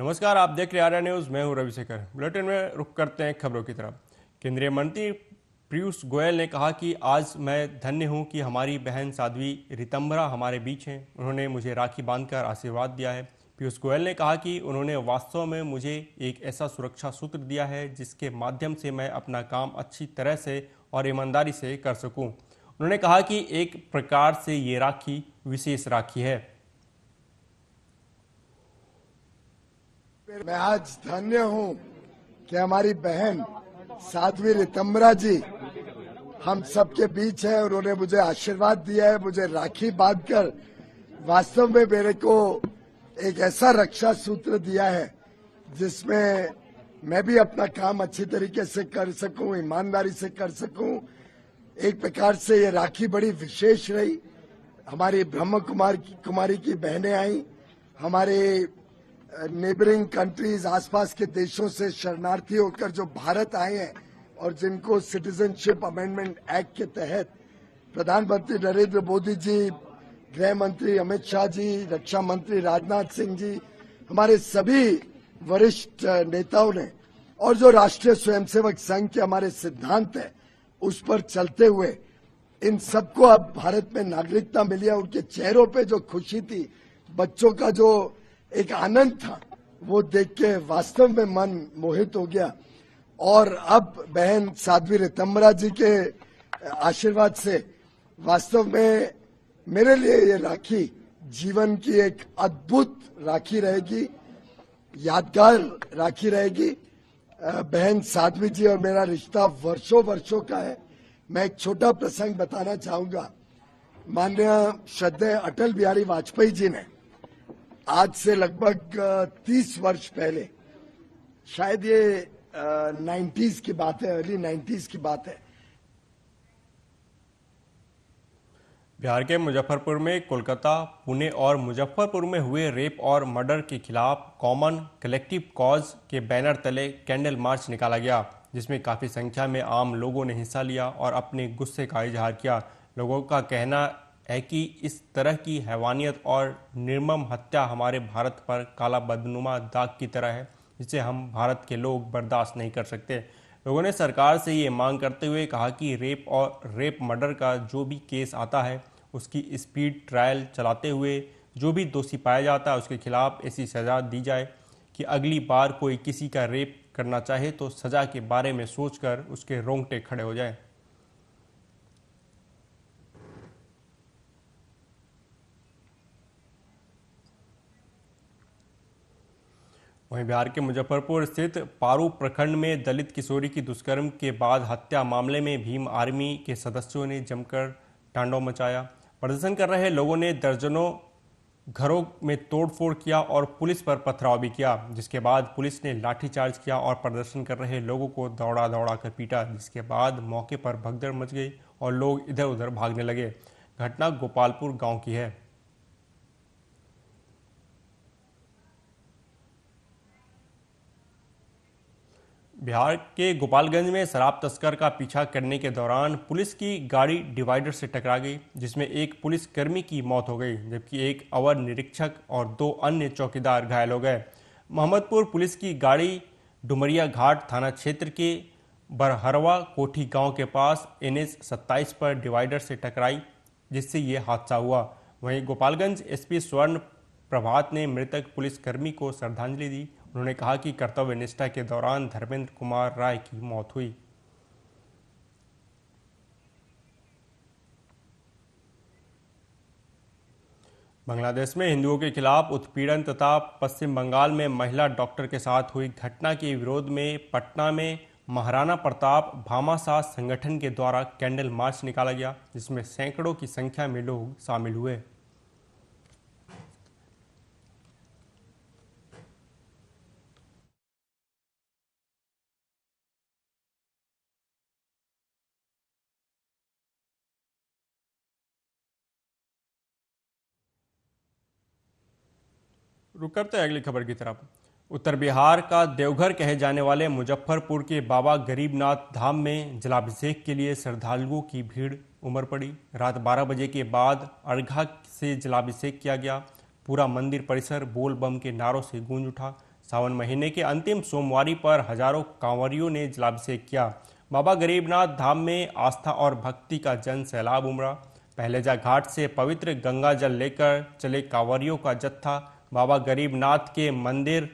नमस्कार, आप देख रहे हैं आर्या न्यूज। मैं हूं रविशेखर। बुलेटिन में रुख करते हैं खबरों की तरफ। केंद्रीय मंत्री पीयूष गोयल ने कहा कि आज मैं धन्य हूं कि हमारी बहन साध्वी रितंभरा हमारे बीच हैं। उन्होंने मुझे राखी बांधकर आशीर्वाद दिया है। पीयूष गोयल ने कहा कि उन्होंने वास्तव में मुझे एक ऐसा सुरक्षा सूत्र दिया है जिसके माध्यम से मैं अपना काम अच्छी तरह से और ईमानदारी से कर सकूं। उन्होंने कहा कि एक प्रकार से ये राखी विशेष राखी है। मैं आज धन्य हूं कि हमारी बहन साध्वी रितंभरा जी हम सबके बीच है। उन्होंने मुझे आशीर्वाद दिया है, मुझे राखी बांधकर वास्तव में मेरे को एक ऐसा रक्षा सूत्र दिया है जिसमें मैं भी अपना काम अच्छी तरीके से कर सकूं, ईमानदारी से कर सकूं। एक प्रकार से ये राखी बड़ी विशेष रही। हमारी ब्रह्म कुमारी की बहनें आई, हमारे नेबरिंग कंट्रीज, आसपास के देशों से शरणार्थी होकर जो भारत आए हैं और जिनको सिटीजनशिप अमेंडमेंट एक्ट के तहत प्रधानमंत्री नरेंद्र मोदी जी, गृह मंत्री अमित शाह जी, रक्षा मंत्री राजनाथ सिंह जी, हमारे सभी वरिष्ठ नेताओं ने और जो राष्ट्रीय स्वयंसेवक संघ के हमारे सिद्धांत है उस पर चलते हुए इन सबको अब भारत में नागरिकता मिली है। उनके चेहरों पे जो खुशी थी, बच्चों का जो एक आनंद था, वो देख के वास्तव में मन मोहित हो गया। और अब बहन साध्वी रितंभरा जी के आशीर्वाद से वास्तव में मेरे लिए ये राखी जीवन की एक अद्भुत राखी रहेगी, यादगार राखी रहेगी। बहन साध्वी जी और मेरा रिश्ता वर्षों वर्षों का है। मैं एक छोटा प्रसंग बताना चाहूंगा। माननीय श्रद्धेय अटल बिहारी वाजपेयी जी ने आज से लगभग 30 वर्ष पहले, शायद ये 90s की बात है, अर्ली 90s की बात है, बिहार के मुजफ्फरपुर में कोलकाता, पुणे और मुजफ्फरपुर में हुए रेप और मर्डर के खिलाफ कॉमन कलेक्टिव कॉज के बैनर तले कैंडल मार्च निकाला गया, जिसमें काफ़ी संख्या में आम लोगों ने हिस्सा लिया और अपने गुस्से का इजहार किया। लोगों का कहना है कि इस तरह की हैवानियत और निर्मम हत्या हमारे भारत पर काला बदनुमा दाग की तरह है, जिसे हम भारत के लोग बर्दाश्त नहीं कर सकते। लोगों ने सरकार से ये मांग करते हुए कहा कि रेप मर्डर का जो भी केस आता है उसकी स्पीड ट्रायल चलाते हुए जो भी दोषी पाया जाता है उसके खिलाफ ऐसी सज़ा दी जाए कि अगली बार कोई किसी का रेप करना चाहे तो सज़ा के बारे में सोचकर उसके रोंगटे खड़े हो जाए। वहीं बिहार के मुजफ्फरपुर स्थित पारू प्रखंड में दलित किशोरी की दुष्कर्म के बाद हत्या मामले में भीम आर्मी के सदस्यों ने जमकर तांडव मचाया। प्रदर्शन कर रहे लोगों ने दर्जनों घरों में तोड़फोड़ किया और पुलिस पर पथराव भी किया, जिसके बाद पुलिस ने लाठीचार्ज किया और प्रदर्शन कर रहे लोगों को दौड़ा दौड़ा कर पीटा, जिसके बाद मौके पर भगदड़ मच गई और लोग इधर उधर भागने लगे। घटना गोपालपुर गाँव की है। बिहार के गोपालगंज में शराब तस्कर का पीछा करने के दौरान पुलिस की गाड़ी डिवाइडर से टकरा गई, जिसमें एक पुलिसकर्मी की मौत हो गई, जबकि एक अवर निरीक्षक और 2 अन्य चौकीदार घायल हो गए। मोहम्मदपुर पुलिस की गाड़ी डुमरिया घाट थाना क्षेत्र के बरहरवा कोठी गांव के पास NH 27 पर डिवाइडर से टकराई, जिससे ये हादसा हुआ। वहीं गोपालगंज SP स्वर्ण प्रभात ने मृतक पुलिसकर्मी को श्रद्धांजलि दी। उन्होंने कहा कि कर्तव्य निष्ठा के दौरान धर्मेंद्र कुमार राय की मौत हुई। बांग्लादेश में हिंदुओं के खिलाफ उत्पीड़न तथा पश्चिम बंगाल में महिला डॉक्टर के साथ हुई घटना के विरोध में पटना में महाराणा प्रताप भामाशाह संगठन के द्वारा कैंडल मार्च निकाला गया, जिसमें सैकड़ों की संख्या में लोग शामिल हुए। रुक करते हैं अगली खबर की तरफ। उत्तर बिहार का देवघर कहे जाने वाले मुजफ्फरपुर के बाबा गरीबनाथ धाम में जलाभिषेक के लिए श्रद्धालुओं की भीड़ उमड़ पड़ी। रात 12 बजे के बाद अर्घा से जलाभिषेक किया गया। पूरा मंदिर परिसर बोल बम के नारों से गूंज उठा। सावन महीने के अंतिम सोमवारी पर हजारों कांवरियों ने जलाभिषेक किया। बाबा गरीबनाथ धाम में आस्था और भक्ति का जन सैलाब उमड़ा। पहलेजा घाट से पवित्र गंगा जल लेकर चले कांवरियों का जत्था बाबा गरीबनाथ के मंदिर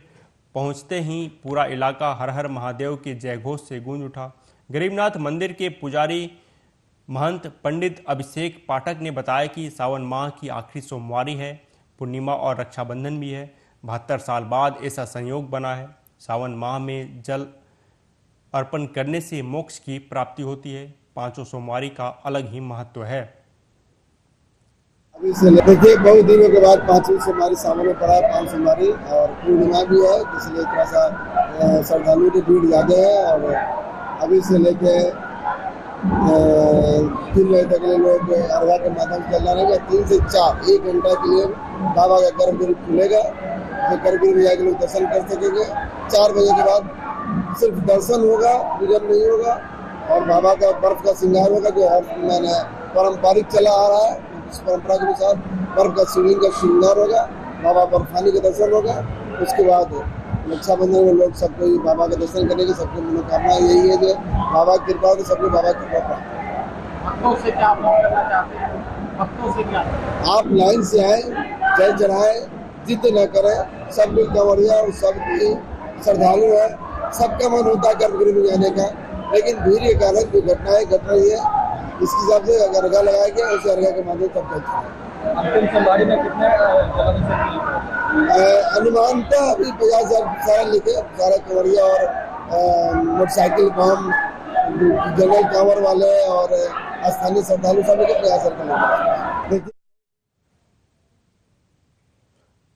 पहुंचते ही पूरा इलाका हर हर महादेव के जयघोष से गूंज उठा। गरीबनाथ मंदिर के पुजारी महंत पंडित अभिषेक पाठक ने बताया कि सावन माह की आखिरी सोमवारी है, पूर्णिमा और रक्षाबंधन भी है। 72 साल बाद ऐसा संयोग बना है। सावन माह में जल अर्पण करने से मोक्ष की प्राप्ति होती है। पांचों सोमवारी का अलग ही महत्व है। अभी से देखिए बहुत दिनों के बाद पांचवी सोमवारी सावन में पड़ा है, 5 सोमवारी और पूर्णिमा भी है, इसलिए थोड़ा सा श्रद्धालुओं की भीड़ ज्यादा है। और अभी से लेके 3 बजे तक के लोग अर्घा के माध्यम से चलना रहेगा। 3 से 4 1 घंटा के लिए बाबा का गर्भगृह खुलेगा, तो गर्भगृह में जाकर लोग दर्शन कर सकेंगे। 4 बजे के बाद सिर्फ दर्शन होगा, पूजन नहीं होगा। और बाबा का बर्फ का श्रृंगार होगा, जो हर मैंने पारंपरिक चला आ रहा है। इस परंपरा के अनुसार बर्फ का शिवलिंग का श्रृंगार होगा, बाबा बर्फानी का दर्शन होगा। उसके बाद रक्षाबंधन में लोग सबको बाबा का दर्शन करेंगे। सबकी मनोकामना यही है कि बाबा की कृपा हो, सबको बाबा की कृपा प्राप्त। भक्तों से क्या अपील करना चाहते हैं? भक्तों से क्या आप लाइन से आए, जल चढ़ाए, जिद न करें। सब कोई कंवरिया और सब कोई श्रद्धालु है, सबका मन होता है गर्भगृह में जाने का, लेकिन भीड़ के कारण जो घटनाएं घट रही है, इसके हिसाब से अगर अर्घा लगाया गया उसे अर्घा के माध्यम तब चलता है। अंतिम सोमवारी में कितने अनुमानतः अभी 50,000 सारा लिखे सारा कंवरिया और मोटरसाइकिल बम, जनरल कांवर वाले और स्थानीय श्रद्धालु सभी के प्रयास करते।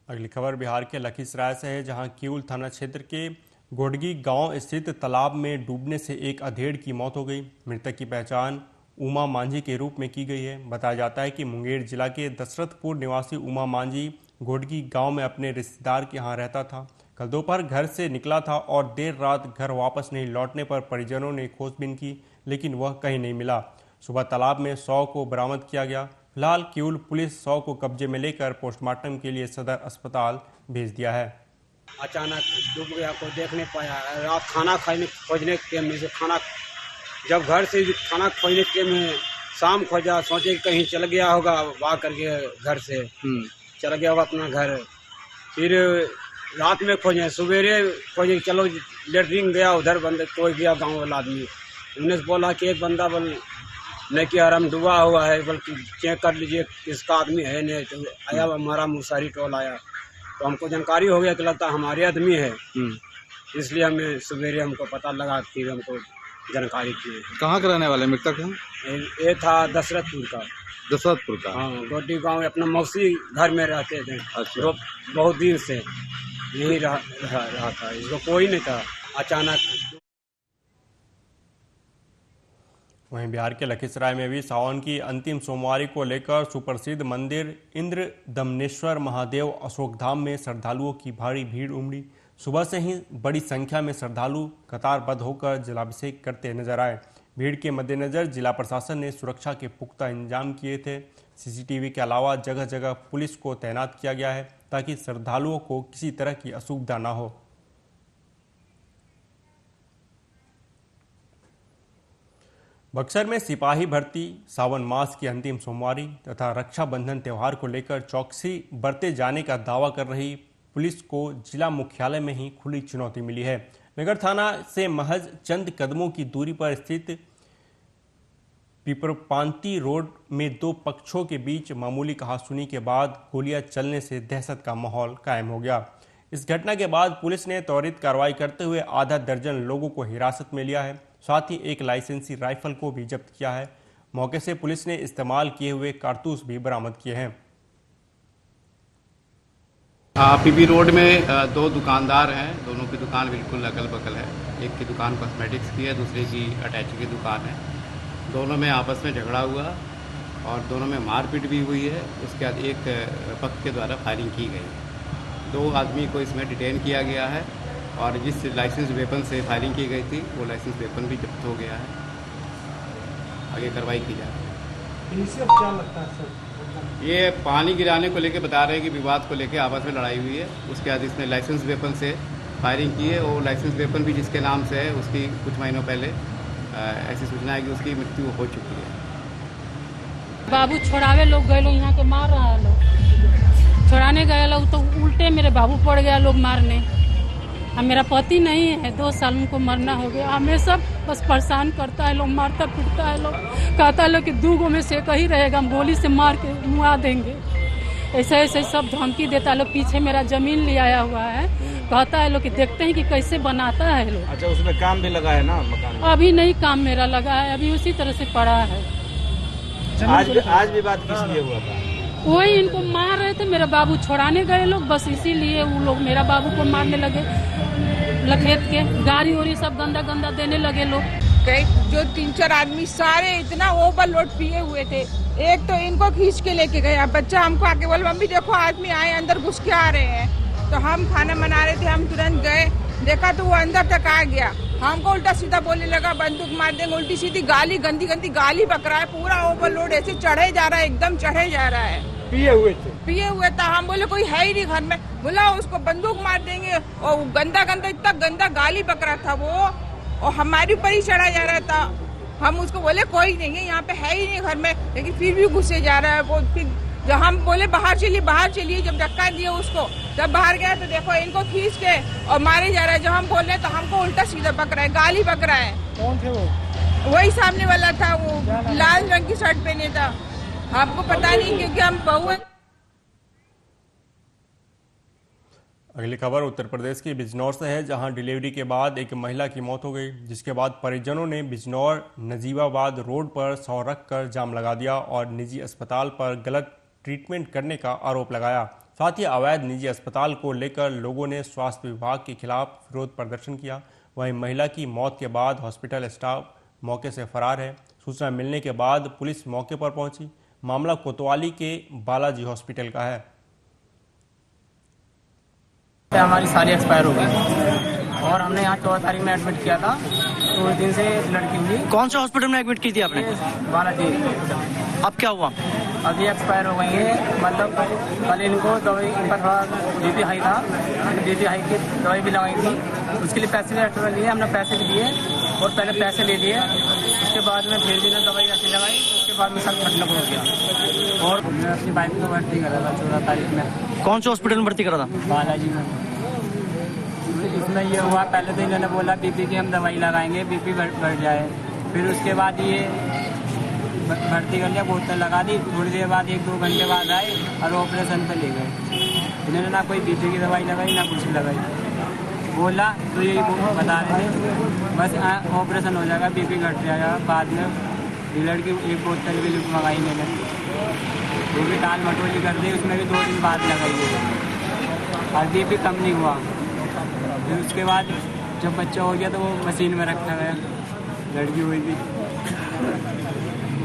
अगली खबर बिहार के लखीसराय से है, जहां किऊल थाना क्षेत्र के गोडगी गांव स्थित तालाब में डूबने से एक अधेड़ की मौत हो गई। मृतक की पहचान उमा मांझी के रूप में की गई है। बताया जाता है कि मुंगेर जिला के दशरथपुर निवासी उमा मांझी गोडगी गांव में अपने रिश्तेदार के यहां रहता था। कल दोपहर घर से निकला था और देर रात घर वापस नहीं लौटने पर परिजनों ने खोजबीन की, लेकिन वह कहीं नहीं मिला। सुबह तालाब में शव को बरामद किया गया। फिलहाल किऊल पुलिस शव को कब्जे में लेकर पोस्टमार्टम के लिए सदर अस्पताल भेज दिया है। अचानक डूब गया, कोई देख नहीं पाया। रात खाना खोजने के टाइम में से जब घर से खाना खोजने के में शाम खोजा, सोचे कहीं चल गया होगा, वाह करके घर से चल गया होगा अपना घर। फिर रात में खोजे, सवेरे खोजे, चलो लेटरिन गया, उधर बंद कोई गया गांव वाला आदमी। उन्हें बोला कि एक बंदा नहीं कि आराम डूबा हुआ है, बल्कि चेक कर लीजिए किसका आदमी है। नहीं तो आया हमारा मुसारी टोल आया, तो हमको जानकारी हो गया कि लगता हमारे आदमी है। इसलिए हमें सवेरे हमको पता लगा, फिर हमको जानकारी की। कहाँ का रहने वाले मृतक हैं? ये था दशरथपुर का। दशरथपुर का? हाँ, गोडी गांव अपना मौसी घर में रहते थे। अच्छा। बहुत दिन से यही रहा था, इसको कोई नहीं था। अचानक। वहीं बिहार के लखीसराय में भी सावन की अंतिम सोमवारी को लेकर सुप्रसिद्ध मंदिर इंद्र दमनेश्वर महादेव अशोकधाम में श्रद्धालुओं की भारी भीड़ उमड़ी। सुबह से ही बड़ी संख्या में श्रद्धालु कतारबद्ध होकर जलाभिषेक करते नजर आए। भीड़ के मद्देनजर जिला प्रशासन ने सुरक्षा के पुख्ता इंतजाम किए थे। सीसीटीवी के अलावा जगह जगह पुलिस को तैनात किया गया है, ताकि श्रद्धालुओं को किसी तरह की असुविधा न हो। बक्सर में सिपाही भर्ती, सावन मास की अंतिम सोमवारी तथा रक्षाबंधन त्यौहार को लेकर चौकसी बरते जाने का दावा कर रही पुलिस को जिला मुख्यालय में ही खुली चुनौती मिली है। नगर थाना से महज चंद कदमों की दूरी पर स्थित पिपरपांती रोड में 2 पक्षों के बीच मामूली कहासुनी के बाद गोलियां चलने से दहशत का माहौल कायम हो गया। इस घटना के बाद पुलिस ने त्वरित कार्रवाई करते हुए आधा दर्जन लोगों को हिरासत में लिया है। साथ ही एक लाइसेंसी राइफल को भी जब्त किया है। मौके से पुलिस ने इस्तेमाल किए हुए कारतूस भी बरामद किए हैं। पीपी रोड में 2 दुकानदार हैं, दोनों की दुकान बिल्कुल अगल बगल है। एक की दुकान कॉस्मेटिक्स की है, दूसरे की अटैची की दुकान है। दोनों में आपस में झगड़ा हुआ और दोनों में मारपीट भी हुई है। उसके बाद एक पक्ष के द्वारा फायरिंग की गई। 2 आदमी को इसमें डिटेन किया गया है और जिस लाइसेंस वेपन से फायरिंग की गई थी वो लाइसेंस वेपन भी जब्त हो गया है। आगे कार्रवाई की जा रही है। इससे क्या लगता है सर? ये पानी गिराने को लेके बता रहे हैं कि विवाद को लेके आपस में लड़ाई हुई है। उसके बाद इसमें लाइसेंस वेपन से फायरिंग की है। वो लाइसेंस वेपन भी जिसके नाम से है, उसकी कुछ महीनों पहले ऐसी सूचना है कि उसकी मृत्यु हो चुकी है। बाबू छोड़ावे लोग गए लोग यहाँ के मार रहा है लोग, छोड़ाने गए लोग तो उल्टे मेरे बाबू पड़ गया लोग मारने। अब मेरा पति नहीं है, 2 साल उनको मरना हो गया। हमेशा बस परेशान करता है लोग, मारता पीटता है लोग, कहता है लोग कि 2 गो में से एक ही रहेगा, हम गोली से मार के मुआ देंगे। ऐसे ऐसे सब धमकी देता है लोग। पीछे मेरा जमीन ले आया हुआ है, कहता है लोग कि देखते हैं कि कैसे बनाता है लोग। अच्छा, उसमें काम भी लगा है ना मकान में? अभी नहीं काम मेरा लगा है, अभी उसी तरह से पड़ा है। आज भी बात किस लिए हुआ था? वही इनको मार रहे थे, मेरा बाबू छोड़ाने गए लोग, बस इसीलिए वो लोग मेरा बाबू को मारने लगे। लखेत के गाड़ी उड़ी सब गंदा गंदा देने लगे लोग। जो 3-4 आदमी सारे इतना ओवरलोड पिए हुए थे, एक तो इनको खींच के लेके गया बच्चा। हमको आके बोल मम्मी देखो आदमी आए अंदर घुस के आ रहे हैं। तो हम खाना बना रहे थे, हम तुरंत गए, देखा तो वो अंदर तक आ गया। हमको उल्टा सीधा बोलने लगा बंदूक मार देंगे, उल्टी सीधी गाली, गंदी गंदी गाली बक रहा है। पूरा ओवरलोड ऐसे चढ़े जा रहा है, एकदम चढ़े जा रहा है। पिए हुए था। हम बोले कोई है ही नहीं घर में, बोला उसको बंदूक मार देंगे। और गंदा गंदा इतना गंदा गाली बक रहा था वो, और हमारे ऊपर ही चढ़ा जा रहा था। हम उसको बोले कोई नहीं है यहाँ पे, है ही नहीं घर में, लेकिन फिर भी घुसे जा रहा है वो। फिर जब हम बोले बाहर चलिए, जब धक्का दिए उसको, जब बाहर गया तो देखो इनको खींच के और मारे जा रहा है। जब हम बोल रहे तो हमको उल्टा सीधा पक रहा है, गाली बक रहा है। कौन थे वो? वही सामने वाला था, वो लाल रंग की शर्ट पहने था। आपको पता नहीं क्योंकि हम बहु। अगली खबर उत्तर प्रदेश के बिजनौर से है, जहां डिलीवरी के बाद एक महिला की मौत हो गई, जिसके बाद परिजनों ने बिजनौर नजीबाबाद रोड पर सौ रखकर जाम लगा दिया और निजी अस्पताल पर गलत ट्रीटमेंट करने का आरोप लगाया। साथ ही अवैध निजी अस्पताल को लेकर लोगों ने स्वास्थ्य विभाग के खिलाफ विरोध प्रदर्शन किया। वहीं महिला की मौत के बाद हॉस्पिटल स्टाफ मौके से फरार है। सूचना मिलने के बाद पुलिस मौके पर पहुंची। मामला कोतवाली के बालाजी हॉस्पिटल का है। हमारी सारी एक्सपायर हो गई और हमने यहाँ 14 तारीख में एडमिट किया था। तो उस दिन से लड़की हुई। कौन से हॉस्पिटल में एडमिट की थी आपने? बालाजी। अब क्या हुआ? अभी एक्सपायर हो गई है। मतलब कल इनको दवाई, इनका थोड़ा बीपी हाई था, बीपी हाई की दवाई भी लगाई थी। उसके लिए पैसे भी एक्स्ट्रा लिए, हमने पैसे भी दिए और पहले पैसे ले लिए। उसके बाद में फिर भी दवाई ऐसी लगाई, उसके बाद में सब मतलब हो गया। और मैं अपनी बाइक को भर्ती करा था 14 तारीख में। कौन से हॉस्पिटल में भर्ती करा था? बालाजी में। इसमें ये हुआ, पहले तो इन्होंने बोला बीपी की हम दवाई लगाएंगे, बीपी बढ़ जाए। फिर उसके बाद ये भर्ती कर लिया, बोतल लगा दी। थोड़ी देर बाद 1-2 घंटे बाद आए और ऑपरेशन पे ले गए। इन्होंने ना कोई बीपी की दवाई लगाई ना कुछ लगाई। बोला तो यही बता रहे थे बस ऑपरेशन हो जाएगा, बीपी घट जाएगा। बाद में ब्लड की एक बोतल भी मंगाई मैंने, वो भी टाल मटोली कर दी, उसमें भी 2 दिन बाद लगाई और बीपी कम नहीं हुआ। फिर उसके बाद जब बच्चा हो गया तो वो मशीन में रखा गया, लड़की हुई थी।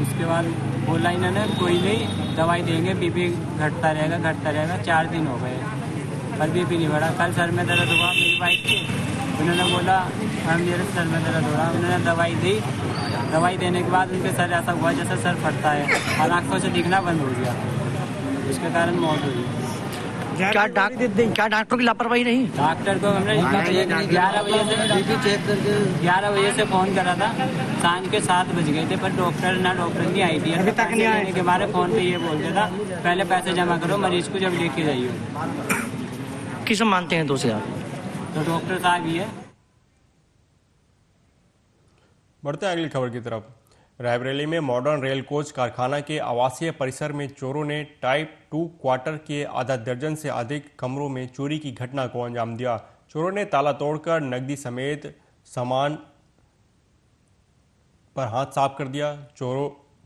उसके बाद बोला इन्होंने कोई नहीं दवाई देंगे, बीपी घटता रहेगा। 4 दिन हो गए पर बीपी नहीं बढ़ा। कल सर में दर्द हुआ मेरी बाइक की, उन्होंने बोला हम मेरे सर में दर्द हो रहा। उन्होंने दवाई दी, दवाई देने के बाद उनके सर ऐसा हुआ जैसे सर फटता है और आँखों से दिखना बंद हो गया। उसके कारण मौत हुई। क्या डॉक्टर की लापरवाही नहीं? डॉक्टर को हमने 11 बजे से फोन करा था, शाम के 7 बज गए थे, पर डॉक्टर नहीं आई थी। अभी तक नहीं आने के बारे फोन पे ये बोलते था पहले पैसे जमा करो, मरीज को जब लेके जाइए। किसे मानते हैं दोषी आप? तो डॉक्टर साहब ही है। बढ़ते हैं अगली खबर की तरफ। रायबरेली में मॉडर्न रेल कोच कारखाना के आवासीय परिसर में चोरों ने टाइप 2 क्वार्टर के आधा दर्जन से अधिक कमरों में चोरी की घटना को अंजाम दिया। चोरों ने ताला तोड़कर नकदी समेत सामान पर हाथ साफ कर दिया।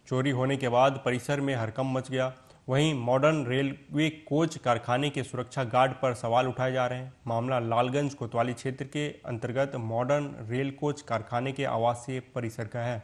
चोरी होने के बाद परिसर में हड़कंप मच गया। वहीं मॉडर्न रेलवे कोच कारखाने के सुरक्षा गार्ड पर सवाल उठाए जा रहे हैं। मामला लालगंज कोतवाली क्षेत्र के अंतर्गत मॉडर्न रेल कोच कारखाने के आवासीय परिसर का है।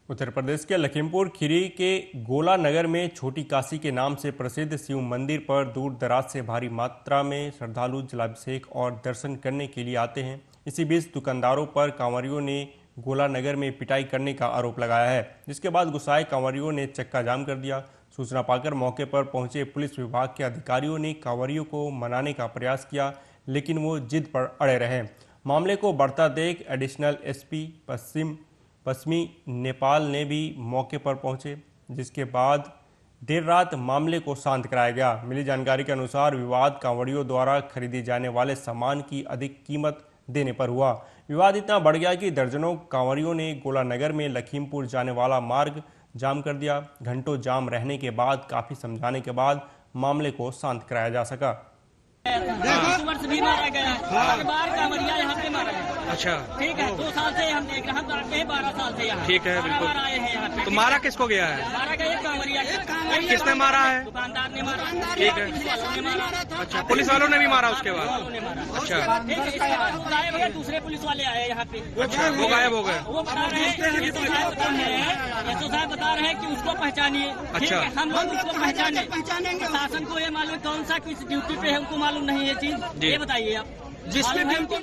उत्तर प्रदेश के लखीमपुर खीरी के गोला नगर में छोटी काशी के नाम से प्रसिद्ध शिव मंदिर पर दूर दराज से भारी मात्रा में श्रद्धालु जलाभिषेक और दर्शन करने के लिए आते हैं। इसी बीच दुकानदारों पर कांवरियों ने गोला नगर में पिटाई करने का आरोप लगाया है, जिसके बाद गुस्साए कांवरियों ने चक्का जाम कर दिया। सूचना पाकर मौके पर पहुंचे पुलिस विभाग के अधिकारियों ने कांवरियों को मनाने का प्रयास किया, लेकिन वो जिद पर अड़े रहे। मामले को बढ़ता देख एडिशनल एसपी पश्चिमी नेपाल ने भी मौके पर पहुंचे, जिसके बाद देर रात मामले को शांत कराया गया। मिली जानकारी के अनुसार विवाद कांवड़ियों द्वारा खरीदे जाने वाले सामान की अधिक कीमत देने पर हुआ। विवाद इतना बढ़ गया कि दर्जनों कांवड़ियों ने गोला नगर में लखीमपुर जाने वाला मार्ग जाम कर दिया। घंटों जाम रहने के बाद काफी समझाने के बाद मामले को शांत कराया जा सका। वर्ष भी मारा गया है, बार कांवड़िया यहाँ पे मारा है। अच्छा, ठीक है, 2 साल से हम देख रहे हैं, हम आते हैं 12 साल से यहाँ। ठीक है, बिल्कुल आए हैं यहाँ पे। तो मारा किसको गया है? मारा गया कांवड़िया। किसने मारा है? दुकानदार ने मारा। ठीक है, अच्छा, पुलिस वालों ने भी मारा उसके बाद? अच्छा, गायब हो गए, दूसरे पुलिस वाले आए यहाँ पे। अच्छा, वो गायब हो गए। वो बता रहे हैं, एसओ साहब बता रहे हैं कि उसको पहचानिए। अच्छा, हम लोग उसको पहचानेंगे। शासन को ये मालूम कौन सा किस ड्यूटी पे है, हमको मालूम नहीं है चीज। ये बताइए आप। जिसमें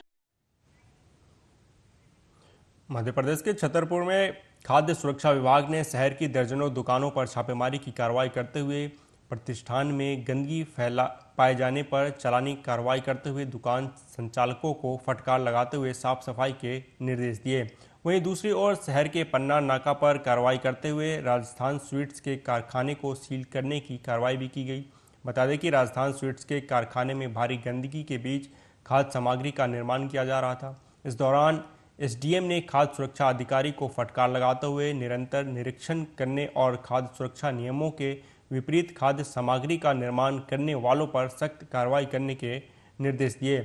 मध्य प्रदेश के छतरपुर में खाद्य सुरक्षा विभाग ने शहर की दर्जनों दुकानों पर छापेमारी की कार्रवाई करते हुए प्रतिष्ठान में गंदगी पाए जाने पर चालानी कार्रवाई करते हुए दुकान संचालकों को फटकार लगाते हुए साफ सफाई के निर्देश दिए। वहीं दूसरी ओर शहर के पन्ना नाका पर कार्रवाई करते हुए राजस्थान स्वीट्स के कारखाने को सील करने की कार्रवाई भी की गई। बता दें कि राजस्थान स्वीट्स के कारखाने में भारी गंदगी के बीच खाद्य सामग्री का निर्माण किया जा रहा था। इस दौरान एसडीएम ने खाद्य सुरक्षा अधिकारी को फटकार लगाते हुए निरंतर निरीक्षण करने और खाद्य सुरक्षा नियमों के विपरीत खाद्य सामग्री का निर्माण करने वालों पर सख्त कार्रवाई करने के निर्देश दिए।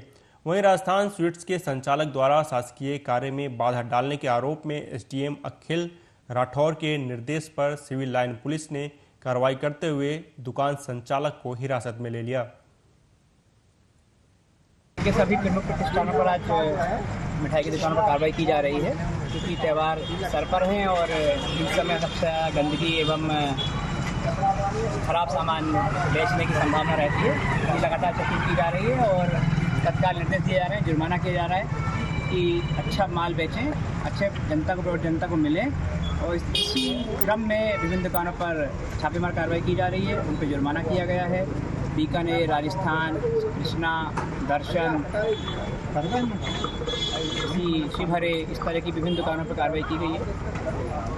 वहीं राजस्थान स्वीट्स के संचालक द्वारा शासकीय कार्य में बाधा डालने के आरोप में एसडीएम अखिल राठौर के निर्देश पर सिविल लाइन पुलिस ने कार्रवाई करते हुए दुकान संचालक को हिरासत में ले लिया। के सभी प्रमुख प्रतिष्ठानों पर आज मिठाई की दुकानों पर कार्रवाई की जा रही है, क्योंकि त्यौहार सर पर हैं और इस समय सबसे गंदगी एवं खराब सामान बेचने की संभावना रहती है। लगातार चेकिंग की जा रही है और तत्काल निर्देश दिए जा रहे हैं, जुर्माना किया जा रहा है कि अच्छा माल बेचें, अच्छे जनता को मिले। और इसी क्रम में विभिन्न दुकानों पर छापेमार कार्रवाई की जा रही है, उन पर जुर्माना किया गया है। बीकानेर, राजस्थान, कृष्णा, दर्शन, शिवहरे, इस तरह की विभिन्न दुकानों पर कार्रवाई की गई है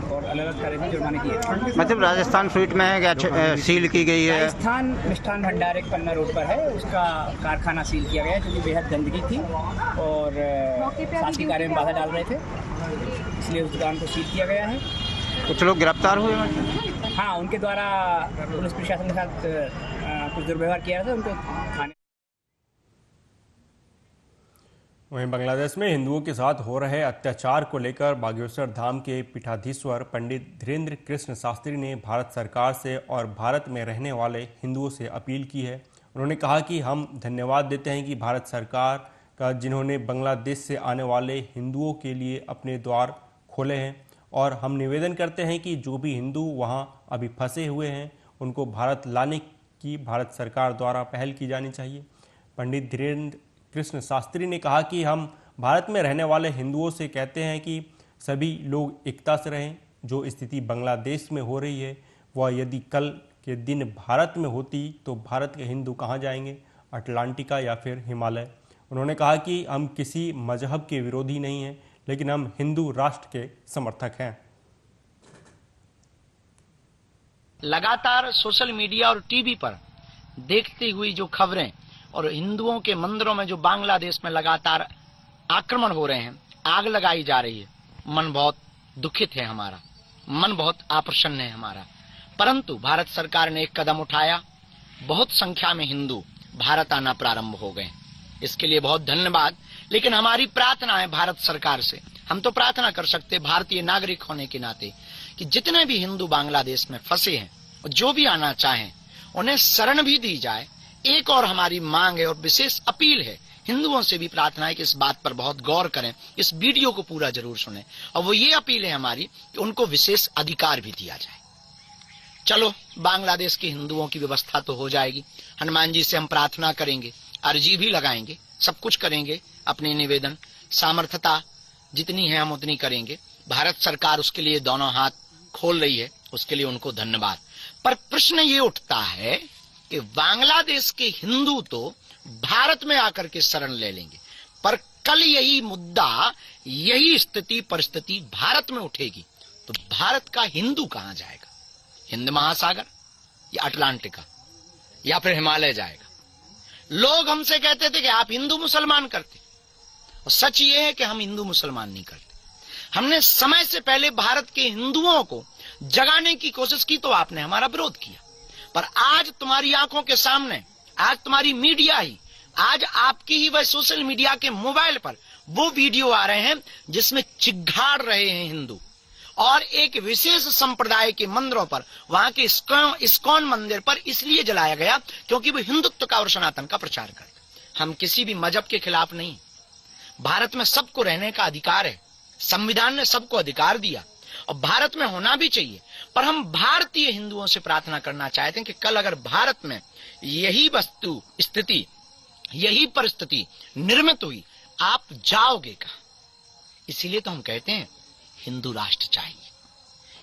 और अलग अलग तरह से जुर्माने किए। मतलब राजस्थान स्वीट में है क्या सील की गई है? राजस्थान मिष्ठान भंडार एक पन्ना रोड पर है, उसका कारखाना सील किया गया है, क्योंकि बेहद गंदगी थी और शासकीय कार्य में बाधा डाल रहे थे, इसलिए उस दुकान को सील किया गया है। कुछ लोग गिरफ्तार हुए? हाँ, उनके द्वारा पुलिस प्रशासन के साथ कुछ दुर्व्यवहार किया था, उनको थाने। वहीं बांग्लादेश में हिंदुओं के साथ हो रहे अत्याचार को लेकर बागेश्वर धाम के पीठाधीश्वर पंडित धीरेन्द्र कृष्ण शास्त्री ने भारत सरकार से और भारत में रहने वाले हिंदुओं से अपील की है। उन्होंने कहा कि हम धन्यवाद देते हैं कि भारत सरकार का, जिन्होंने बांग्लादेश से आने वाले हिंदुओं के लिए अपने द्वार खोले हैं, और हम निवेदन करते हैं कि जो भी हिंदू वहां अभी फंसे हुए हैं उनको भारत लाने की भारत सरकार द्वारा पहल की जानी चाहिए। पंडित धीरेन्द्र कृष्ण शास्त्री ने कहा कि हम भारत में रहने वाले हिंदुओं से कहते हैं कि सभी लोग एकता से रहें। जो स्थिति बांग्लादेश में हो रही है वह यदि कल के दिन भारत में होती तो भारत के हिंदू कहाँ जाएंगे, अटलांटिका या फिर हिमालय। उन्होंने कहा कि हम किसी मजहब के विरोधी नहीं हैं, लेकिन हम हिंदू राष्ट्र के समर्थक हैं। लगातार सोशल मीडिया और टीवी पर देखती हुई जो खबरें और हिंदुओं के मंदिरों में जो बांग्लादेश में लगातार आक्रमण हो रहे हैं, आग लगाई जा रही है, मन बहुत दुखित है, हमारा मन बहुत अप्रसन्न है हमारा। परंतु भारत सरकार ने एक कदम उठाया, बहुत संख्या में हिंदू भारत आना प्रारंभ हो गए, इसके लिए बहुत धन्यवाद। लेकिन हमारी प्रार्थना है भारत सरकार से, हम तो प्रार्थना कर सकते भारतीय नागरिक होने के नाते कि जितने भी हिंदू बांग्लादेश में फंसे हैं और जो भी आना चाहें उन्हें शरण भी दी जाए। एक और हमारी मांग है और विशेष अपील है, हिंदुओं से भी प्रार्थना है कि इस बात पर बहुत गौर करें, इस वीडियो को पूरा जरूर सुनें, और वो ये अपील है हमारी कि उनको विशेष अधिकार भी दिया जाए। चलो, बांग्लादेश के हिंदुओं की व्यवस्था तो हो जाएगी। हनुमान जी से हम प्रार्थना करेंगे, अर्जी भी लगाएंगे, सब कुछ करेंगे, अपनी निवेदन सामर्थ्यता जितनी है हम उतनी करेंगे। भारत सरकार उसके लिए दोनों हाथ खोल रही है, उसके लिए उनको धन्यवाद। पर प्रश्न ये उठता है कि बांग्लादेश के हिंदू तो भारत में आकर के शरण ले लेंगे, पर कल यही मुद्दा, यही स्थिति परिस्थिति भारत में उठेगी तो भारत का हिंदू कहां जाएगा? हिंद महासागर या अटलांटिका या फिर हिमालय जाएगा? लोग हमसे कहते थे कि आप हिंदू मुसलमान करते, और सच ये है कि हम हिंदू मुसलमान नहीं करते। हमने समय से पहले भारत के हिंदुओं को जगाने की कोशिश की तो आपने हमारा विरोध किया, पर आज तुम्हारी आंखों के सामने, आज तुम्हारी मीडिया ही, आज आपकी ही वह सोशल मीडिया के मोबाइल पर वो वीडियो आ रहे हैं जिसमें चिघाड़ रहे हैं हिंदू, और एक विशेष संप्रदाय के मंदिरों पर, वहां के इस्कॉन मंदिर पर इसलिए जलाया गया क्योंकि वो हिंदुत्व का और सनातन का प्रचार करते। हम किसी भी मजहब के खिलाफ नहीं, भारत में सबको रहने का अधिकार है, संविधान ने सबको अधिकार दिया और भारत में होना भी चाहिए। पर हम भारतीय हिंदुओं से प्रार्थना करना चाहते हैं कि कल अगर भारत में यही वस्तु स्थिति, यही परिस्थिति निर्मित हुई, आप जाओगे कहां? इसीलिए तो हम कहते हैं हिंदू राष्ट्र चाहिए,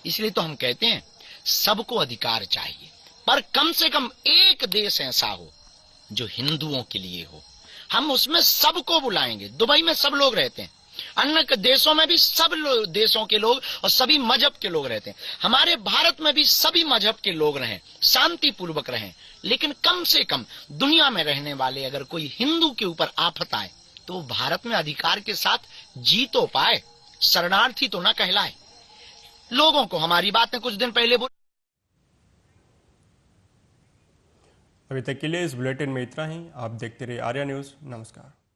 इसलिए तो हम कहते हैं सबको अधिकार चाहिए, पर कम से कम एक देश ऐसा हो जो हिंदुओं के लिए हो। हम उसमें सबको बुलाएंगे। दुबई में सब लोग रहते हैं, अन्य देशों में भी सब देशों के लोग और सभी मजहब के लोग रहते हैं। हमारे भारत में भी सभी मजहब के लोग रहें, शांति पूर्वक रहें, लेकिन कम से कम दुनिया में रहने वाले अगर कोई हिंदू के ऊपर आफत आए तो वो भारत में अधिकार के साथ जी तो पाए, शरणार्थी तो ना कहलाए। लोगों को हमारी बातें कुछ दिन पहले अभी तक के लिए इस बुलेटिन में इतना ही। आप देखते रहिए आर्या न्यूज। नमस्कार।